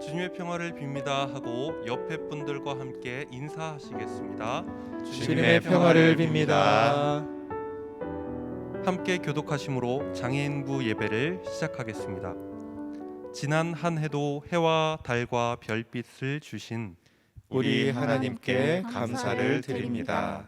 주님의 평화를 빕니다 하고 옆에 분들과 함께 인사하시겠습니다. 주님의 평화를 빕니다. 함께 교독하심으로 장애인부 예배를 시작하겠습니다. 지난 한 해도 해와 달과 별빛을 주신 우리 하나님께 감사를 드립니다.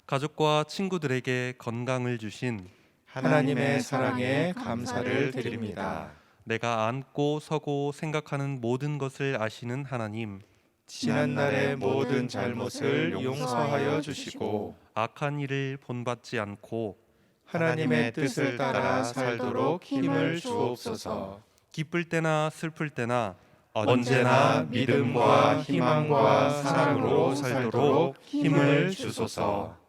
가족과 친구들에게 건강을 주신 하나님의 사랑에 감사를 드립니다. 내가 앉고 서고 생각하는 모든 것을 아시는 하나님, 지난날의 모든 잘못을 용서하여 주시고 악한 일을 본받지 않고 하나님의 뜻을 따라 살도록 힘을 주옵소서. 기쁠 때나 슬플 때나 언제나 믿음과 희망과 사랑으로 살도록 힘을 주소서.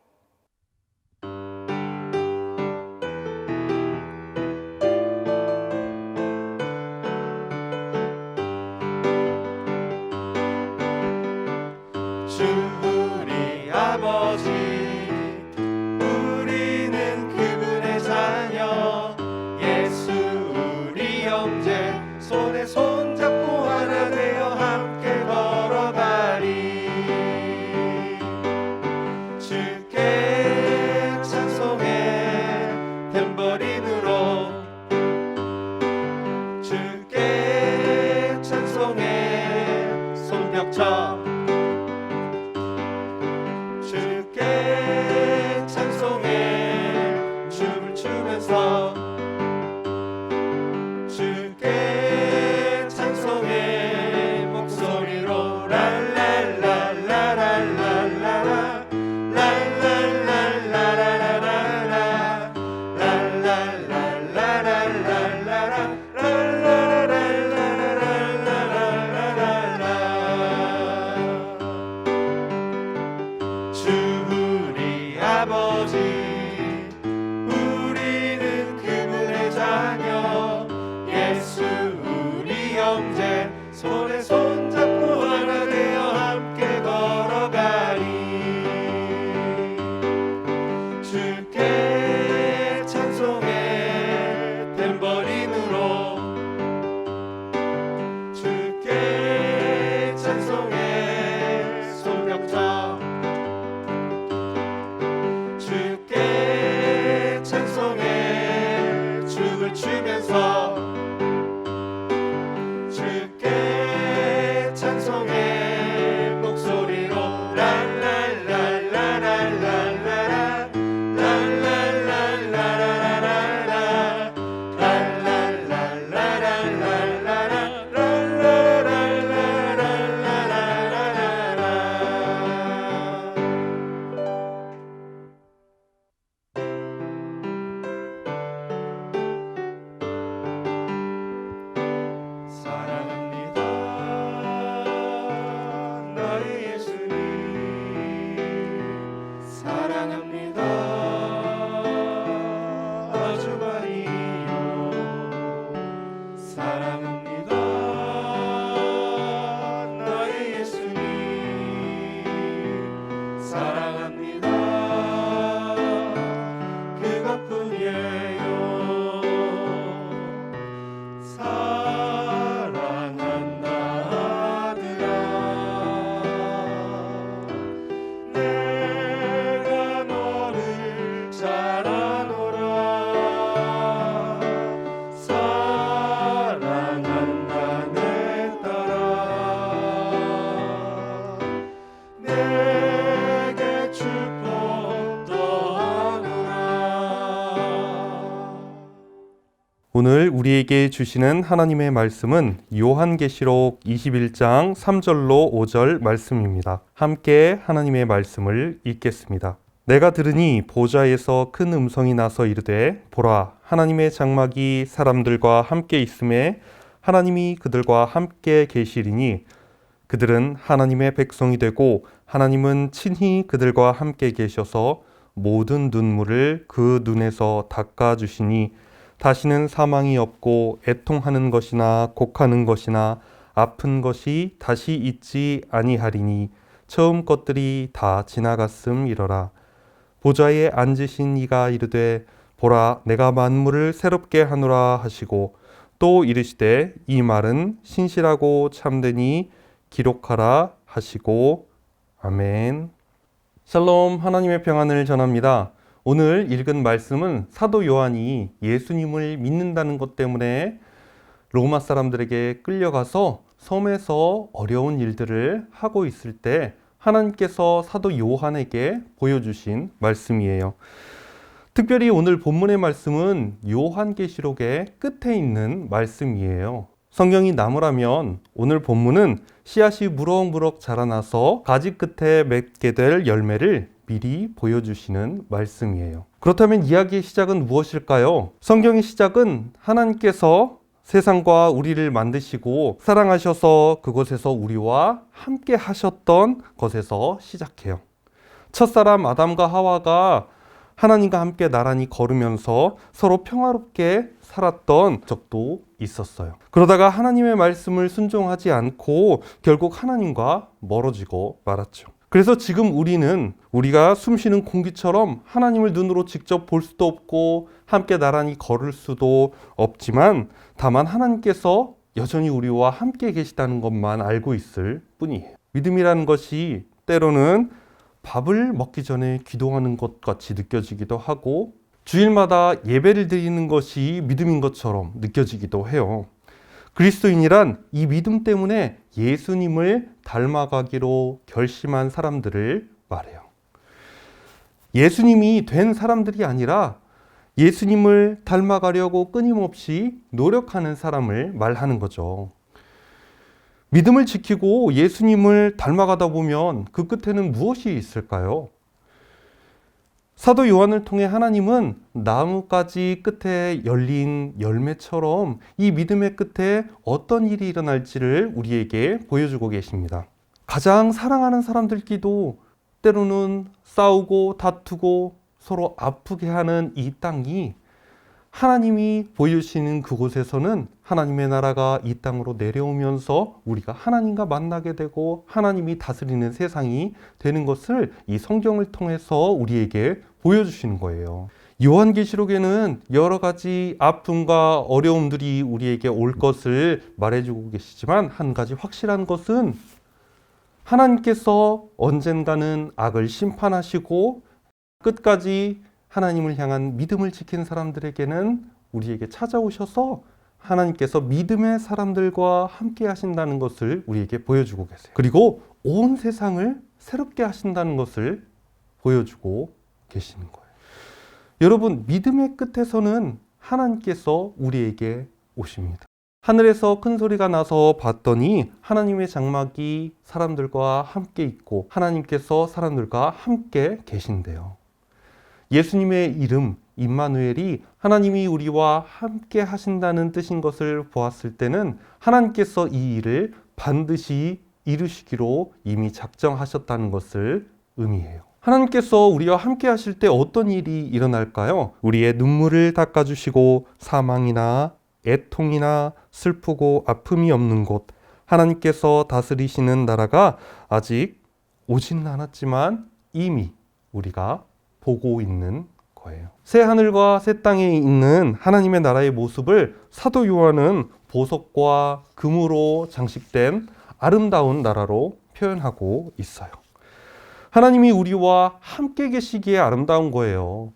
주 우리 아버지, 우리는 그분의 자녀. 예수 우리 형제, 손에 손잡고 하나 되어 함께 걸어가리. 주께 찬송해 탬버린으로, 주께 찬송해 손뼉쳐. 주께 찬송해 춤을 추면서, 주께 찬송해 목소리로 랄랄랄랄랄랄라 랄랄랄랄랄랄라 랄랄랄랄랄랄라 랄랄랄랄랄랄라. 주 우리 아버지, 우리는 그분의 자녀. 예수 우리 형제, 손에 손잡고 하나 되어 함께 걸어가리. 주께 찬송해 탬버린으로, 주께 찬송해 손뼉쳐. 주께 찬송해 춤을 추면서, 주께 찬송해 목소리로 랄랄랄랄랄랄라 랄랄랄랄랄랄라 랄랄랄랄랄랄라 사랑합니다 나의 예수님, 사랑합니다 아주 많이요. 사랑합니다 나의 예수님, 사랑합니다 그것뿐이에요. 사랑한다 아들아, 내가 너를 잘 아노라. 사랑한다 내 딸아, 내게 축복 더하노라. 오늘 우리에게 주시는 하나님의 말씀은 요한계시록 21장 3절로 5절 말씀입니다. 함께 하나님의 말씀을 읽겠습니다. 내가 들으니 보좌에서 큰 음성이 나서 이르되 보라, 하나님의 장막이 사람들과 함께 있음에 하나님이 그들과 함께 계시리니 그들은 하나님의 백성이 되고 하나님은 친히 그들과 함께 계셔서 모든 눈물을 그 눈에서 닦아주시니 다시는 사망이 없고 애통하는 것이나 곡하는 것이나 아픈 것이 다시 있지 아니하리니 처음 것들이 다 지나갔음이러라. 보좌에 앉으신 이가 이르되 보라, 내가 만물을 새롭게 하노라 하시고 또 이르시되 이 말은 신실하고 참되니 기록하라 하시고 아멘. 샬롬, 하나님의 평안을 전합니다. 오늘 읽은 말씀은 사도 요한이 예수님을 믿는다는 것 때문에 로마 사람들에게 끌려가서 섬에서 어려운 일들을 하고 있을 때 하나님께서 사도 요한에게 보여주신 말씀이에요. 특별히 오늘 본문의 말씀은 요한계시록의 끝에 있는 말씀이에요. 성경이 나무라면 오늘 본문은 씨앗이 무럭무럭 자라나서 가지 끝에 맺게 될 열매를 미리 보여주시는 말씀이에요. 그렇다면 이야기의 시작은 무엇일까요? 성경의 시작은 하나님께서 세상과 우리를 만드시고 사랑하셔서 그곳에서 우리와 함께 하셨던 것에서 시작해요. 첫사람 아담과 하와가 하나님과 함께 나란히 걸으면서 서로 평화롭게 살았던 적도 있었어요. 그러다가 하나님의 말씀을 순종하지 않고 결국 하나님과 멀어지고 말았죠. 그래서 지금 우리가 숨쉬는 공기처럼 하나님을 눈으로 직접 볼 수도 없고 함께 나란히 걸을 수도 없지만 다만 하나님께서 여전히 우리와 함께 계시다는 것만 알고 있을 뿐이에요. 믿음이라는 것이 때로는 밥을 먹기 전에 기도하는 것 같이 느껴지기도 하고 주일마다 예배를 드리는 것이 믿음인 것처럼 느껴지기도 해요. 그리스도인이란 이 믿음 때문에 예수님을 닮아가기로 결심한 사람들을 말해요. 예수님이 된 사람들이 아니라 예수님을 닮아가려고 끊임없이 노력하는 사람을 말하는 거죠. 믿음을 지키고 예수님을 닮아가다 보면 그 끝에는 무엇이 있을까요? 사도 요한을 통해 하나님은 나뭇가지 끝에 열린 열매처럼 이 믿음의 끝에 어떤 일이 일어날지를 우리에게 보여주고 계십니다. 가장 사랑하는 사람들끼리도 때로는 싸우고 다투고 서로 아프게 하는 이 땅이 하나님이 보여주시는 그곳에서는 하나님의 나라가 이 땅으로 내려오면서 우리가 하나님과 만나게 되고 하나님이 다스리는 세상이 되는 것을 이 성경을 통해서 우리에게 보여주시는 거예요. 요한계시록에는 여러 가지 아픔과 어려움들이 우리에게 올 것을 말해주고 계시지만 한 가지 확실한 것은 하나님께서 언젠가는 악을 심판하시고 끝까지 하나님을 향한 믿음을 지킨 사람들에게는 우리에게 찾아오셔서 하나님께서 믿음의 사람들과 함께 하신다는 것을 우리에게 보여주고 계세요. 그리고 온 세상을 새롭게 하신다는 것을 보여주고 계시는 거예요. 여러분, 믿음의 끝에서는 하나님께서 우리에게 오십니다. 하늘에서 큰 소리가 나서 봤더니 하나님의 장막이 사람들과 함께 있고 하나님께서 사람들과 함께 계신대요. 예수님의 이름 임마누엘이 하나님이 우리와 함께 하신다는 뜻인 것을 보았을 때는 하나님께서 이 일을 반드시 이루시기로 이미 작정하셨다는 것을 의미해요. 하나님께서 우리와 함께 하실 때 어떤 일이 일어날까요? 우리의 눈물을 닦아주시고 사망이나 애통이나 슬프고 아픔이 없는 곳, 하나님께서 다스리시는 나라가 아직 오지는 않았지만 이미 우리가 보고 있는 거예요. 새 하늘과 새 땅에 있는 하나님의 나라의 모습을 사도 요한은 보석과 금으로 장식된 아름다운 나라로 표현하고 있어요. 하나님이 우리와 함께 계시기에 아름다운 거예요.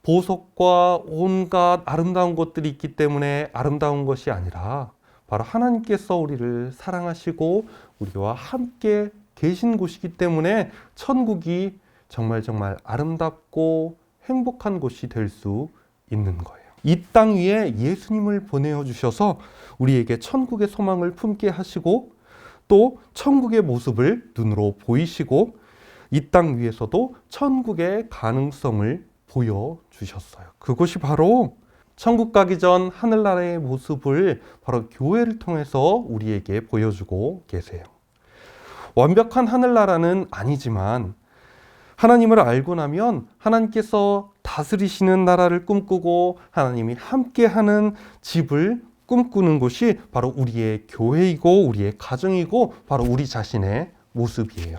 보석과 온갖 아름다운 것들이 있기 때문에 아름다운 것이 아니라 바로 하나님께서 우리를 사랑하시고 우리와 함께 계신 곳이기 때문에 천국이 정말 아름답고 행복한 곳이 될 수 있는 거예요. 이 땅 위에 예수님을 보내어 주셔서 우리에게 천국의 소망을 품게 하시고 또 천국의 모습을 눈으로 보이시고 이 땅 위에서도 천국의 가능성을 보여주셨어요. 그것이 바로 천국 가기 전 하늘나라의 모습을 바로 교회를 통해서 우리에게 보여주고 계세요. 완벽한 하늘나라는 아니지만 하나님을 알고 나면 하나님께서 다스리시는 나라를 꿈꾸고 하나님이 함께하는 집을 꿈꾸는 곳이 바로 우리의 교회이고 우리의 가정이고 바로 우리 자신의 모습이에요.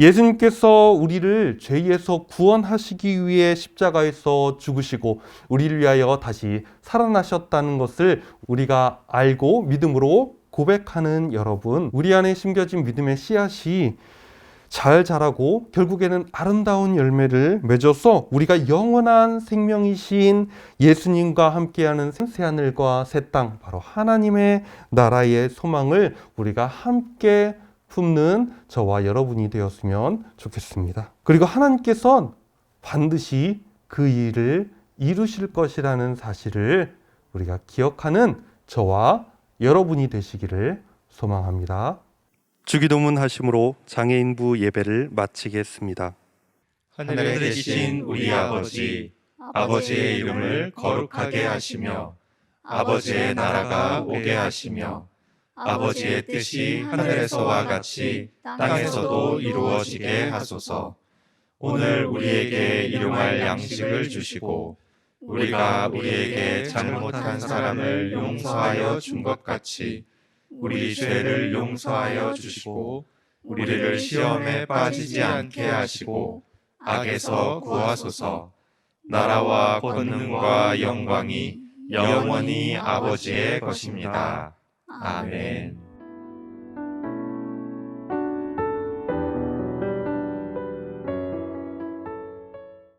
예수님께서 우리를 죄에서 구원하시기 위해 십자가에서 죽으시고 우리를 위하여 다시 살아나셨다는 것을 우리가 알고 믿음으로 고백하는 여러분, 우리 안에 심겨진 믿음의 씨앗이 잘 자라고 결국에는 아름다운 열매를 맺어서 우리가 영원한 생명이신 예수님과 함께하는 새하늘과 새 땅, 바로 하나님의 나라의 소망을 우리가 함께 품는 저와 여러분이 되었으면 좋겠습니다. 그리고 하나님께서는 반드시 그 일을 이루실 것이라는 사실을 우리가 기억하는 저와 여러분이 되시기를 소망합니다. 주기도문 하심으로 장애인부 예배를 마치겠습니다. 하늘에 계신 우리 아버지, 아버지의 이름을 거룩하게 하시며 아버지의 나라가 오게 하시며 아버지의 뜻이 하늘에서와 같이 땅에서도 이루어지게 하소서. 오늘 우리에게 일용할 양식을 주시고 우리가 우리에게 잘못한 사람을 용서하여 준 것 같이 우리 죄를 용서하여 주시고 우리를 시험에 빠지지 않게 하시고 악에서 구하소서. 나라와 권능과 영광이 영원히 아버지의 것입니다. 아멘.